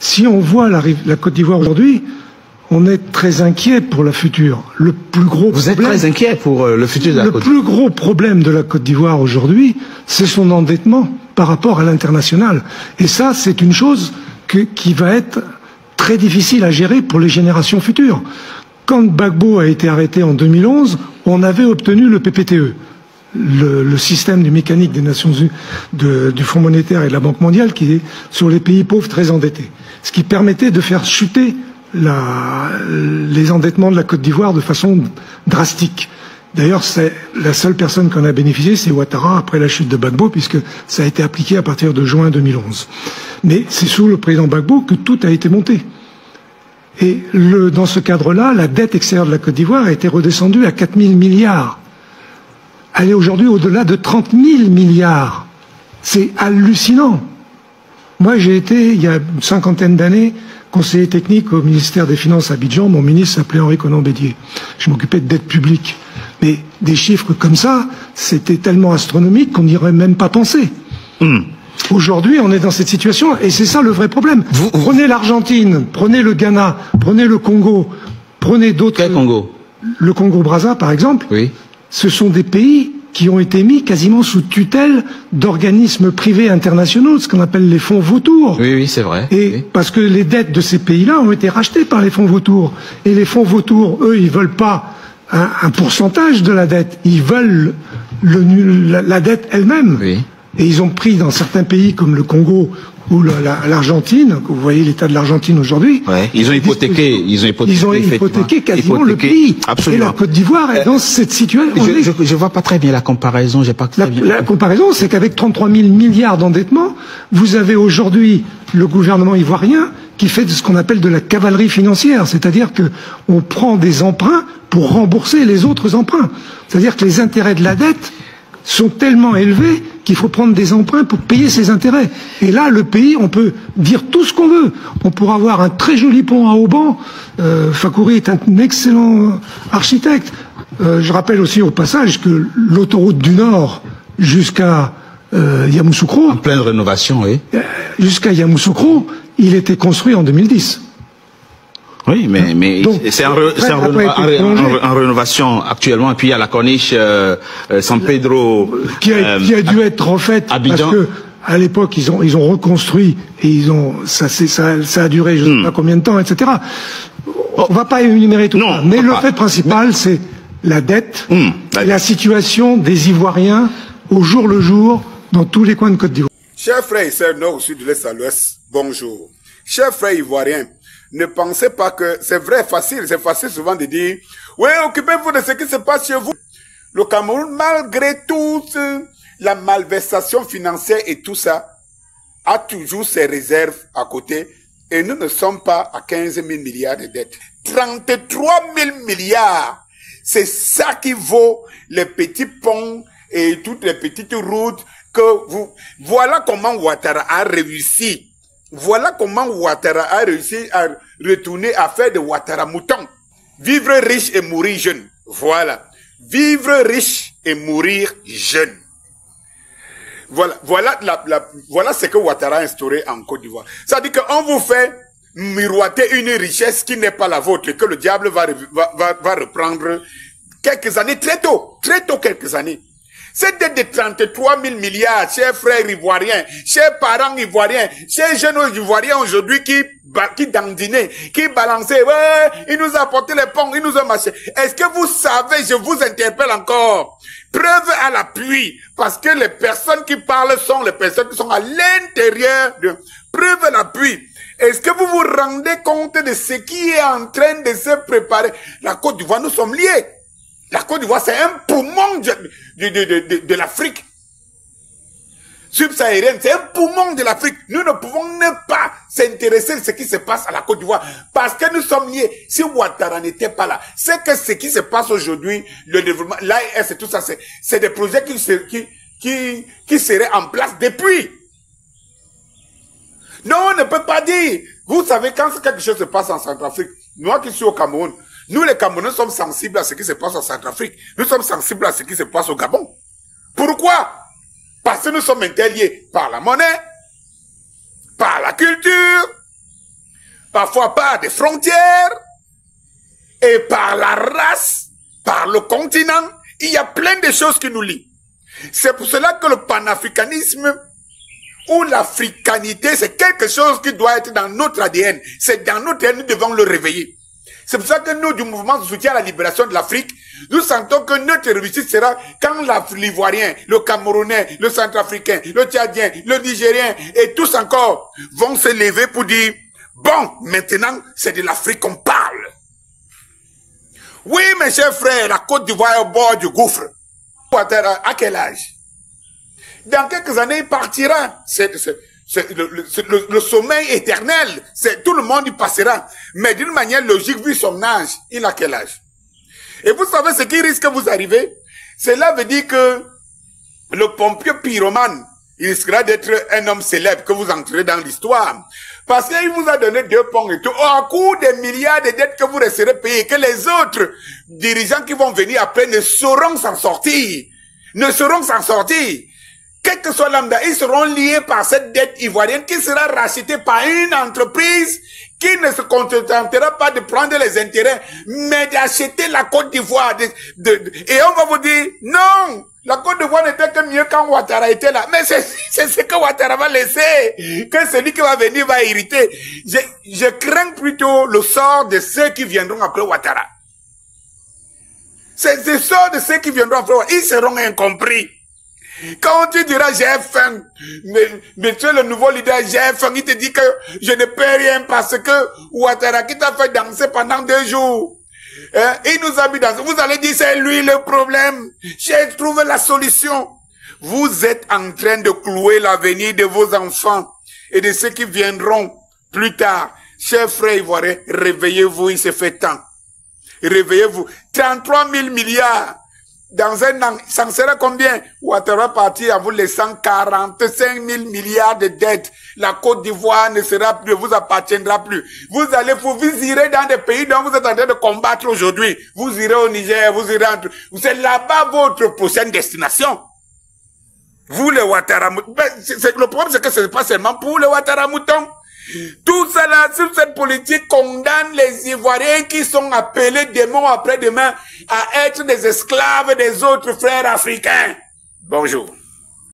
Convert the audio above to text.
Si on voit la Côte d'Ivoire aujourd'hui, on est très inquiet pour la future. Le plus gros Vous êtes très inquiet pour le futur de la Côte d'Ivoire. Le plus gros problème de la Côte d'Ivoire aujourd'hui, c'est son endettement par rapport à l'international. Et ça, c'est une chose qui va être très difficile à gérer pour les générations futures. Quand Gbagbo a été arrêté en 2011, on avait obtenu le PPTE, le système du mécanique des Nations Unies, du Fonds monétaire et de la Banque mondiale, qui est sur les pays pauvres très endettés. Ce qui permettait de faire chuter les endettements de la Côte d'Ivoire de façon drastique. D'ailleurs, c'est la seule personne qui en a bénéficié, c'est Ouattara, après la chute de Gbagbo, puisque ça a été appliqué à partir de juin 2011. Mais c'est sous le président Gbagbo que tout a été monté. Et dans ce cadre-là, la dette extérieure de la Côte d'Ivoire a été redescendue à 4 000 milliards. Elle est aujourd'hui au-delà de 30 000 milliards. C'est hallucinant. Moi, j'ai été, il y a une cinquantaine d'années, conseiller technique au ministère des Finances à Abidjan. Mon ministre s'appelait Henri Conan-Bédier. Je m'occupais de dette publique. Mais des chiffres comme ça, c'était tellement astronomique qu'on n'y aurait même pas pensé. Aujourd'hui, on est dans cette situation, et c'est ça le vrai problème. Prenez l'Argentine, prenez le Ghana, prenez le Congo, prenez d'autres... Quel Congo? Le Congo-Brazza, par exemple. Oui. Ce sont des pays qui ont été mis quasiment sous tutelle d'organismes privés internationaux, ce qu'on appelle les fonds vautours. Oui, oui, c'est vrai. Et oui. Parce que les dettes de ces pays-là ont été rachetées par les fonds vautours. Et les fonds vautours, eux, ils veulent pas un pourcentage de la dette. Ils veulent la dette elle-même. Oui. Et ils ont pris dans certains pays comme le Congo ou l'Argentine, vous voyez l'état de l'Argentine aujourd'hui. Ouais. Ils ont hypothéqué quasiment le pays. Absolument. Et la Côte d'Ivoire est dans cette situation. Je vois pas très bien la comparaison. La comparaison, c'est qu'avec 33 000 milliards d'endettement, vous avez aujourd'hui le gouvernement ivoirien qui fait ce qu'on appelle de la cavalerie financière, c'est-à-dire que on prend des emprunts pour rembourser les autres emprunts. C'est-à-dire que les intérêts de la dette sont tellement élevés qu'il faut prendre des emprunts pour payer ces intérêts. Et là, le pays, on peut dire tout ce qu'on veut. On pourra avoir un très joli pont à Auban. Fakouri est un excellent architecte. Je rappelle aussi au passage que l'autoroute du Nord jusqu'à Yamoussoukro... En pleine rénovation, oui. Jusqu'à Yamoussoukro, il était construit en 2010. Oui, mais c'est en rénovation actuellement. Et puis il y a la corniche San Pedro qui a dû être refaite Abidjan. Parce que à l'époque ils ont reconstruit et ça a duré je ne sais pas combien de temps, etc. On va pas énumérer tout ça, mais le fait principal c'est la dette, et la situation des Ivoiriens au jour le jour dans tous les coins de Côte d'Ivoire. Chers frères et sœurs nord, au sud, de l'est à l'ouest, bonjour. Chers frères ivoiriens, ne pensez pas que c'est vrai, c'est facile souvent de dire, oui, occupez-vous de ce qui se passe chez vous. Le Cameroun, malgré tout, la malversation financière et tout ça, a toujours ses réserves à côté et nous ne sommes pas à 15 000 milliards de dettes. 33 000 milliards, c'est ça qui vaut les petits ponts et toutes les petites routes que vous... Voilà comment Ouattara a réussi. Voilà comment Ouattara a réussi à retourner à faire de Ouattara mouton. Vivre riche et mourir jeune. Voilà. Vivre riche et mourir jeune. Voilà ce que Ouattara a instauré en Côte d'Ivoire. C'est-à-dire qu'on vous fait miroiter une richesse qui n'est pas la vôtre, que le diable va reprendre quelques années, très tôt quelques années. Cette dette de 33 000 milliards, chers frères ivoiriens, chers parents ivoiriens, chers jeunes ivoiriens aujourd'hui qui dandinaient, qui balançaient, ouais, il nous a apporté les ponts, il nous a marché. Est-ce que vous savez, je vous interpelle encore, preuve à l'appui, parce que les personnes qui parlent sont les personnes qui sont à l'intérieur de, preuve à l'appui. Est-ce que vous vous rendez compte de ce qui est en train de se préparer? La Côte d'Ivoire, nous sommes liés. La Côte d'Ivoire, c'est un poumon de l'Afrique subsaharienne. C'est un poumon de l'Afrique. Nous ne pouvons ne pas s'intéresser à ce qui se passe à la Côte d'Ivoire parce que nous sommes liés. Si Ouattara n'était pas là, c'est que ce qui se passe aujourd'hui, le développement, l'AES et tout ça, c'est des projets qui seraient en place depuis. Non, on ne peut pas dire. Vous savez, quand quelque chose se passe en Centrafrique, moi qui suis au Cameroun, nous, les Camerounais, sommes sensibles à ce qui se passe en Centrafrique. Nous sommes sensibles à ce qui se passe au Gabon. Pourquoi? Parce que nous sommes interliés par la monnaie, par la culture, parfois par des frontières, et par la race, par le continent. Il y a plein de choses qui nous lient. C'est pour cela que le panafricanisme ou l'africanité, c'est quelque chose qui doit être dans notre ADN. C'est dans notre ADN, nous devons le réveiller. C'est pour ça que nous, du mouvement de soutien à la libération de l'Afrique, nous sentons que notre réussite sera quand l'Ivoirien, le Camerounais, le Centrafricain, le Tchadien, le Nigérien et tous encore vont se lever pour dire, bon, maintenant, c'est de l'Afrique qu'on parle. Oui, mes chers frères, la Côte d'Ivoire est au bord du gouffre. À quel âge? Dans quelques années, il partira. C'est le sommeil éternel. Tout le monde y passera. Mais d'une manière logique, vu son âge, il a quel âge? Et vous savez ce qui risque de vous arriver? Cela veut dire que le pompier pyromane, il risquera d'être un homme célèbre que vous entrerez dans l'histoire. Parce qu'il vous a donné 2 ponts et tout. Au cours des milliards de dettes que vous resterez payés, que les autres dirigeants qui vont venir après ne sauront s'en sortir. Ne sauront s'en sortir. Quel que soit lambda, ils seront liés par cette dette ivoirienne qui sera rachetée par une entreprise qui ne se contentera pas de prendre les intérêts, mais d'acheter la Côte d'Ivoire. Et on va vous dire, non, la Côte d'Ivoire n'était que mieux quand Ouattara était là. Mais c'est ce que Ouattara va laisser, que celui qui va venir va hériter. Je crains plutôt le sort de ceux qui viendront après Ouattara. C'est le sort de ceux qui viendront après Ouattara. Ils seront incompris. Quand tu diras j'ai faim, mais tu es le nouveau leader, j'ai faim, il te dit que je ne peux rien parce que Ouattara qui t'a fait danser pendant 2 jours. Il nous a mis dans... Vous allez dire c'est lui le problème. J'ai trouvé la solution. Vous êtes en train de clouer l'avenir de vos enfants et de ceux qui viendront plus tard. Chers frères ivoiriens, réveillez-vous, il se fait temps. Réveillez-vous. 33 000 milliards. Dans un an, ça en sera combien? Ouattara parti en vous laissant 45 000 milliards de dettes. La Côte d'Ivoire ne sera plus, vous appartiendra plus. Vous irez dans des pays dont vous êtes en train de combattre aujourd'hui. Vous irez au Niger, vous irez c'est là-bas votre prochaine destination. Vous, les Ouattara, le problème, c'est que ce n'est pas seulement pour les Ouattara moutons. Tout cela, sur cette politique, condamne les Ivoiriens qui sont appelés demain après demain à être des esclaves des autres frères africains. Bonjour.